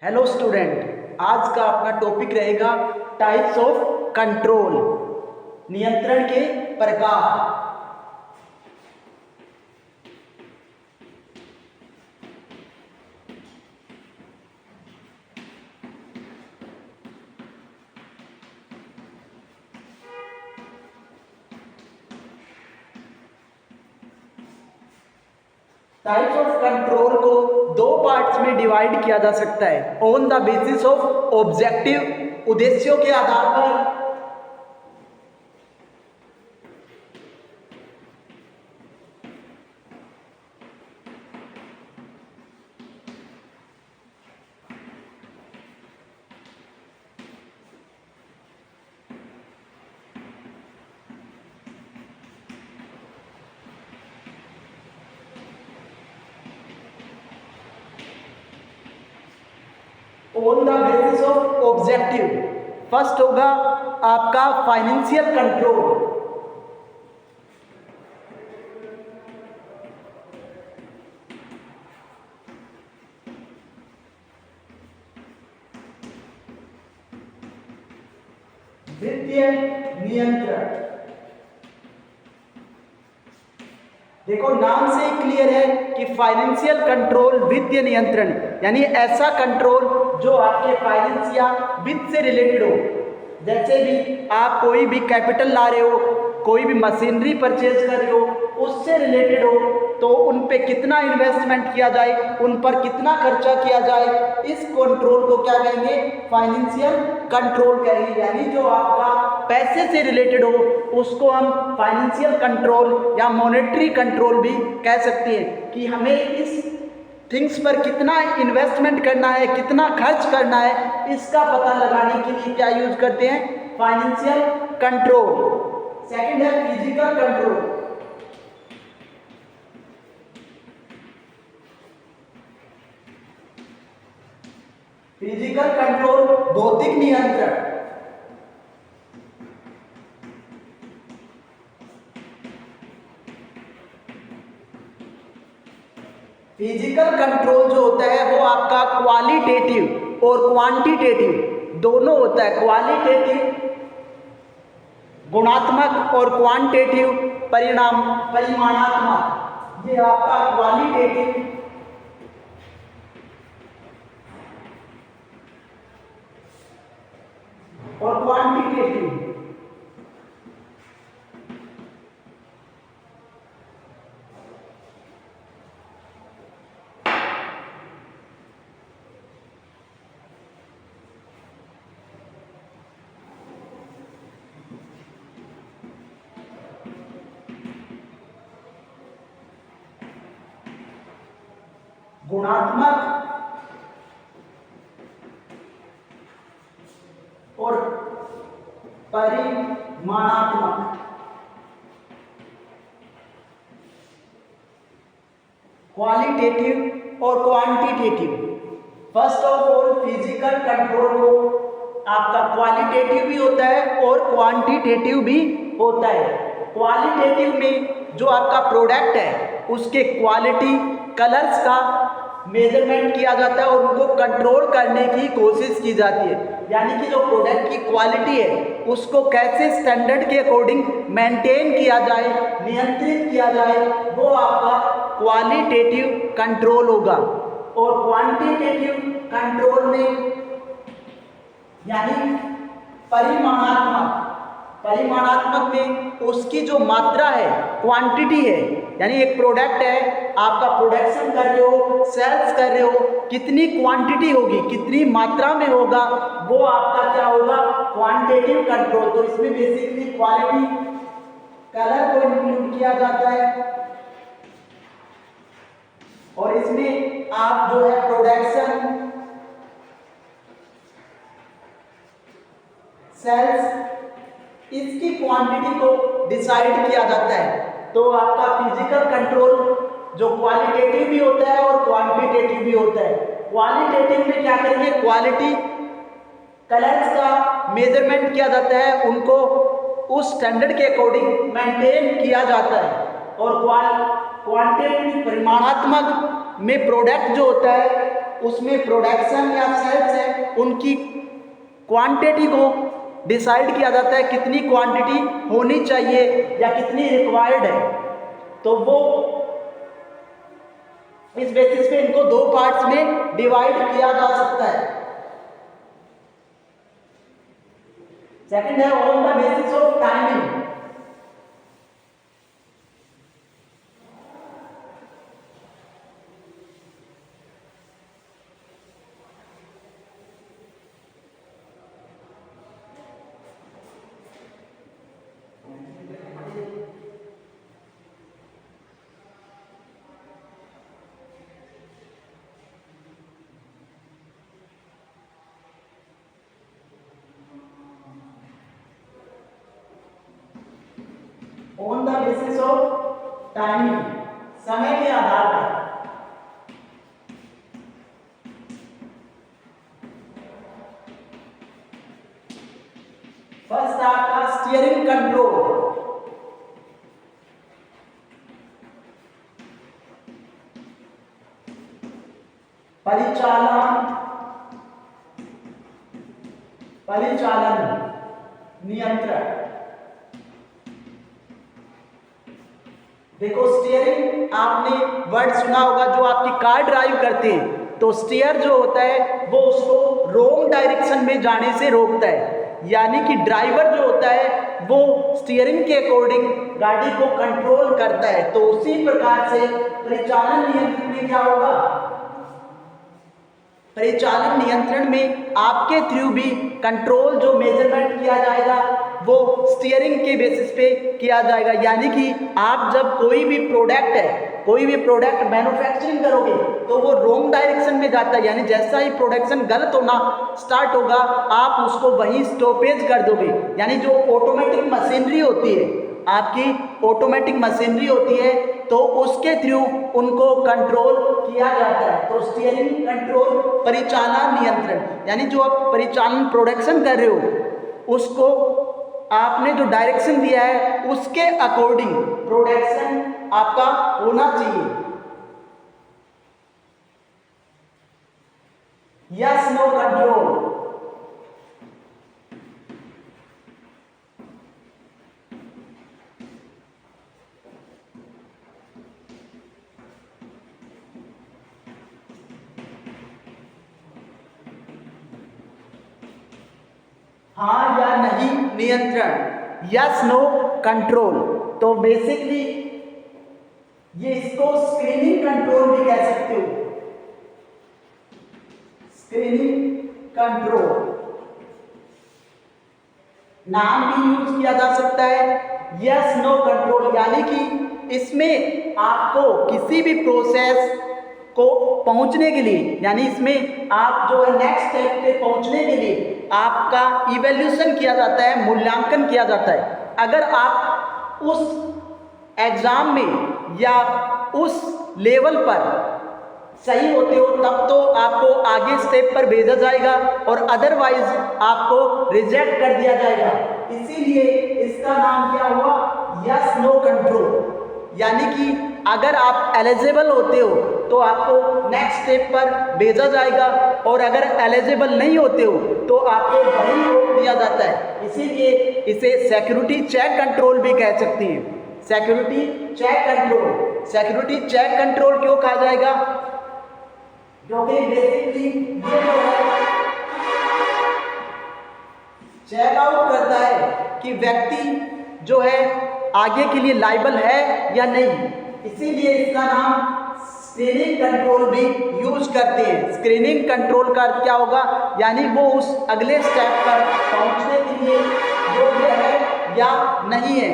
Hello student, आज का अपना टॉपिक रहेगा टाइप्स ऑफ कंट्रोल, नियंत्रण के प्रकार। टाइप्स ऑफ कंट्रोल को दो पार्ट्स में डिवाइड किया जा सकता है on the basis of objective, उद्देश्यों के आधार पर। On the basis of objective first होगा आपका फाइनेंशियल कंट्रोल। वित्तीय नियंत्रण। देखो, नाम से ही क्लियर है कि फाइनेंशियल कंट्रोल वित्तीय नियंत्रण, यानी ऐसा कंट्रोल जो आपके फाइनेंस या वित्त से रिलेटेड हो। जैसे भी आप कोई भी कैपिटल ला रहे हो, कोई भी मशीनरी परचेज कर रहे हो, उससे रिलेटेड हो, तो उन पे कितना इन्वेस्टमेंट किया जाए, उन पर कितना खर्चा किया जाए, इस कंट्रोल को क्या कहेंगे? फाइनेंशियल कंट्रोल कहेंगे। यानी जो आपका पैसे से रिलेटेड हो उसको हम फाइनेंशियल कंट्रोल या मॉनेटरी कंट्रोल भी कह सकते हैं कि हमें इस थिंग्स पर कितना इन्वेस्टमेंट करना है, कितना खर्च करना है, इसका पता लगाने के लिए क्या यूज करते हैं? Financial control. सेकंड है फिजिकल कंट्रोल। फिजिकल कंट्रोल भौतिक नियंत्रण। फिजिकल कंट्रोल जो होता है वो आपका क्वालिटेटिव और क्वांटिटेटिव दोनों होता है। क्वालिटेटिव गुणात्मक और क्वांटिटेटिव परिमाणात्मक। ये आपका क्वालिटेटिव और क्वांटिटेटिव। गुणात्मक और परिमाणात्मक। क्वालिटेटिव और quantitative. First of all physical control को आपका क्वालिटेटिव भी होता है और क्वांटिटेटिव भी होता है। क्वालिटेटिव में जो आपका प्रोडक्ट है उसके क्वालिटी, कलर्स का मेजरमेंट किया जाता है और उनको कंट्रोल करने की कोशिश की जाती है। यानी कि जो प्रोडक्ट की क्वालिटी है उसको कैसे स्टैंडर्ड के अकॉर्डिंग मेंटेन किया जाए, नियंत्रित किया जाए, वो आपका क्वालिटेटिव कंट्रोल होगा। और क्वांटिटेटिव कंट्रोल में यानी परिमाणात्मक में उसकी जो मात्रा है, क्वांटिटी है, यानी एक प्रोडक्ट है, आपका प्रोडक्शन कर रहे हो, सेल्स कर रहे हो, कितनी क्वांटिटी होगी, कितनी मात्रा में होगा, वो आपका क्या होगा? Quantitative control. तो इसमें बेसिकली क्वालिटी, कलर को इंक्लूड किया जाता है और इसमें आप जो है प्रोडक्शन, सेल्स, इसकी क्वांटिटी को डिसाइड किया जाता है। तो आपका फिजिकल कंट्रोल जो क्वालिटेटिव भी होता है और क्वांटिटेटिव भी होता है। क्वालिटेटिव में क्या करेंगे? क्वालिटी, कलर्स का मेजरमेंट किया जाता है, उनको उस स्टैंडर्ड के अकॉर्डिंग मेंटेन किया जाता है। और क्वांटिटेटिव परिमाणात्मक में प्रोडक्ट जो होता है उसमें प्रोडक्शन या सेल्स उनकी क्वांटिटी को डिसाइड किया जाता है, कितनी क्वांटिटी होनी चाहिए या कितनी रिक्वायर्ड है। तो वो इस बेसिस पे इनको दो पार्ट्स में डिवाइड किया जा सकता है। सेकंड है on the basis of timing. On the basis of timing, समय के आधार पर। फर्स्ट आपका स्टीयरिंग कंट्रोल, परिचालन नियंत्रण। देखो स्टीयरिंग आपने वर्ड सुना होगा, जो आपकी कार ड्राइव करते हैं तो स्टीयर जो होता है वो उसको रॉन्ग डायरेक्शन में जाने से रोकता है, यानी कि ड्राइवर जो होता है वो स्टीयरिंग के अकॉर्डिंग गाड़ी को कंट्रोल करता है। तो उसी प्रकार से परिचालन नियंत्रण में क्या होगा, परिचालन नियंत्रण में आपके थ्रू भी कंट्रोल जो मेजरमेंट किया जाएगा वो स्टीयरिंग के बेसिस पे किया जाएगा। यानी कि आप जब कोई भी प्रोडक्ट मैन्युफैक्चरिंग करोगे तो वो रॉन्ग डायरेक्शन में जाता है, यानी जैसा ही प्रोडक्शन गलत होना स्टार्ट होगा आप उसको वहीं स्टॉपेज कर दोगे। यानी जो ऑटोमेटिक मशीनरी होती है, आपकी ऑटोमेटिक मशीनरी होती है, तो उसके थ्रू उनको कंट्रोल किया जाता है। तो स्टीयरिंग कंट्रोल, परिचालन नियंत्रण, यानी जो आप परिचालन प्रोडक्शन कर रहे हो उसको आपने जो डायरेक्शन दिया है उसके अकॉर्डिंग प्रोडक्शन आपका होना चाहिए। यस नो कंट्रोल, हाँ या नहीं नियंत्रण, यस नो कंट्रोल। तो बेसिकली ये इसको स्क्रीनिंग कंट्रोल भी कह सकते हो, स्क्रीनिंग कंट्रोल नाम भी यूज किया जा सकता है। यस नो कंट्रोल यानी कि इसमें आपको किसी भी प्रोसेस को पहुंचने के लिए, यानी इसमें आप जो है नेक्स्ट स्टेप पे पहुंचने के लिए आपका इवैल्यूएशन किया जाता है, मूल्यांकन किया जाता है। अगर आप उस एग्जाम में या उस लेवल पर सही होते हो तब तो आपको आगे स्टेप पर भेजा जाएगा और अदरवाइज आपको रिजेक्ट कर दिया जाएगा। इसीलिए इसका नाम क्या हुआ, यस नो कंट्रोल। यानी कि अगर आप एलिजिबल होते हो तो आपको नेक्स्ट स्टेप पर भेजा जाएगा और अगर एलिजिबल नहीं होते हो तो आपको वहीं रोक दिया जाता है। इसीलिए इसे सिक्योरिटी चेक कंट्रोल भी कह सकती हैं। Security check control, security check control क्यों कहा जाएगा, क्योंकि बेसिकली ये जो है चेक आउट करता है कि व्यक्ति जो है आगे के लिए लायबल है या नहीं। इसीलिए इसका नाम स्क्रीनिंग कंट्रोल भी यूज करते हैं। स्क्रीनिंग कंट्रोल का अर्थ क्या होगा, यानी वो उस अगले स्टेप पर पहुंचने के लिए योग्य है या नहीं है।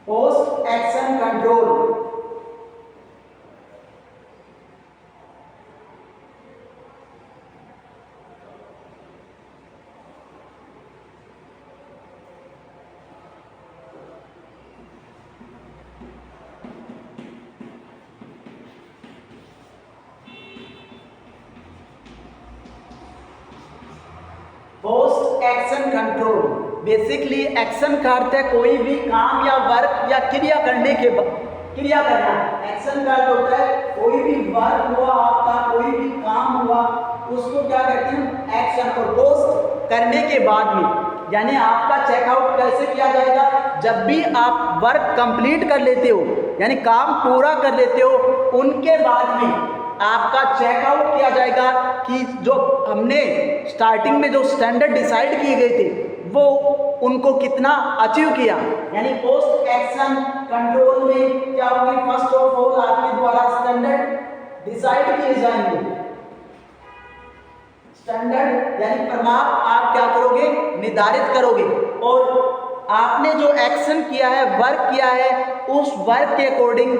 Post action control, post action control, basically action का अर्थ है कोई भी काम या वर्क या क्रिया करने के बाद क्रिया करना। एक्शन का अर्थ होता है कोई भी वर्क हुआ आपका, कोई भी काम हुआ, उसको क्या कहते हैं एक्शन। और पोस्ट करने के बाद में यानी आपका चेकआउट कैसे किया जाएगा, जब भी आप वर्क कंप्लीट कर लेते हो यानी काम पूरा कर लेते हो, उनके बाद में आपका चेकआउट किया जाएगा कि जो हमने स्टार्टिंग में जो स्टैंडर्ड डिसाइड किए गए थे वो उनको कितना अचीव किया। यानी पोस्ट एक्शन कंट्रोल में क्या होगी, फर्स्ट ऑफ ऑल आपके द्वारा स्टैंडर्ड डिसाइड किए जाएंगे। स्टैंडर्ड यानी प्रमाप आप क्या करोगे, निर्धारित करोगे, और आपने जो एक्शन किया है, वर्क किया है, उस वर्क के अकॉर्डिंग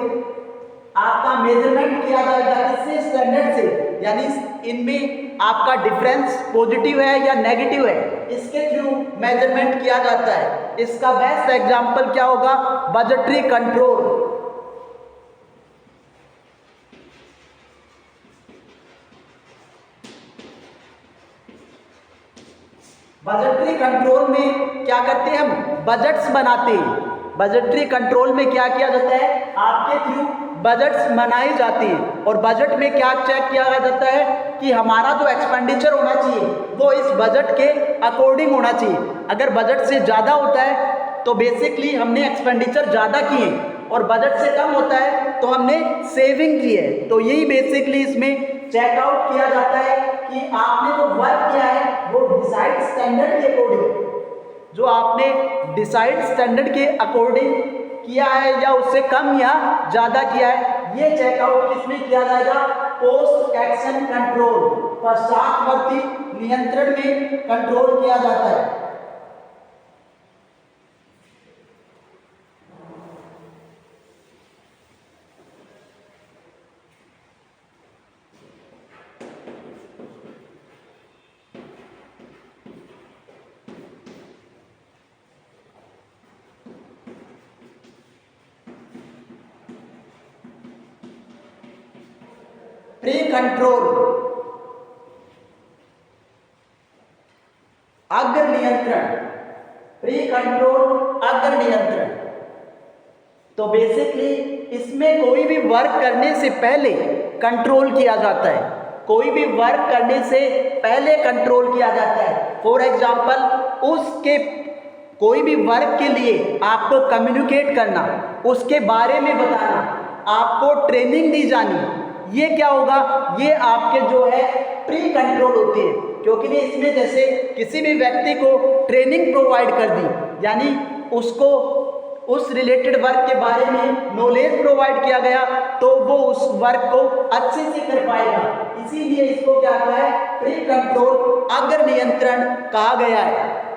आपका मेजरमेंट किया जाएगा। किससे, स्टैंडर्ड से। यानी इनमें आपका डिफरेंस पॉजिटिव है या नेगेटिव है, इसके थ्रू मेजरमेंट किया जाता है। इसका बेस्ट एग्जांपल क्या होगा, बजटरी कंट्रोल। बजटरी कंट्रोल में क्या करते हैं, हम बजट्स बनाते हैं। बजटरी कंट्रोल में क्या किया जाता है, आपके थ्रू बजट्स बनाई जाती है, और बजट में क्या चेक किया जाता है कि हमारा जो एक्सपेंडिचर होना चाहिए वो इस बजट के अकॉर्डिंग होना चाहिए। अगर बजट से ज़्यादा होता है तो बेसिकली हमने एक्सपेंडिचर ज़्यादा किए, और बजट से कम होता है तो हमने सेविंग की है। तो यही बेसिकली इसमें चेकआउट किया जाता है कि आपने जो वर्क किया है वो डिसाइड स्टैंडर्ड के अकॉर्डिंग, जो आपने डिसाइड स्टैंडर्ड के अकॉर्डिंग किया है या उससे कम या ज़्यादा किया है, ये चेकआउट किसमें किया जाएगा, पोस्ट एक्शन कंट्रोल, पश्चातवर्ती नियंत्रण में कंट्रोल किया जाता है। प्री कंट्रोल, अग्र नियंत्रण। प्री कंट्रोल, अग्र नियंत्रण। तो बेसिकली इसमें कोई भी वर्क करने से पहले कंट्रोल किया जाता है, कोई भी वर्क करने से पहले कंट्रोल किया जाता है। फॉर एग्जाम्पल, उसके कोई भी वर्क के लिए आपको कम्युनिकेट करना, उसके बारे में बताना, आपको ट्रेनिंग दी जानी, ये क्या होगा, ये आपके जो है प्री कंट्रोल होती है। क्योंकि इसमें जैसे किसी भी व्यक्ति को ट्रेनिंग प्रोवाइड कर दी, यानी उसको उस रिलेटेड वर्क के बारे में नॉलेज प्रोवाइड किया गया, तो वो उस वर्क को अच्छे से कर पाएगा। इसीलिए इसको क्या कहा है, प्री कंट्रोल, अग्र नियंत्रण कहा गया है।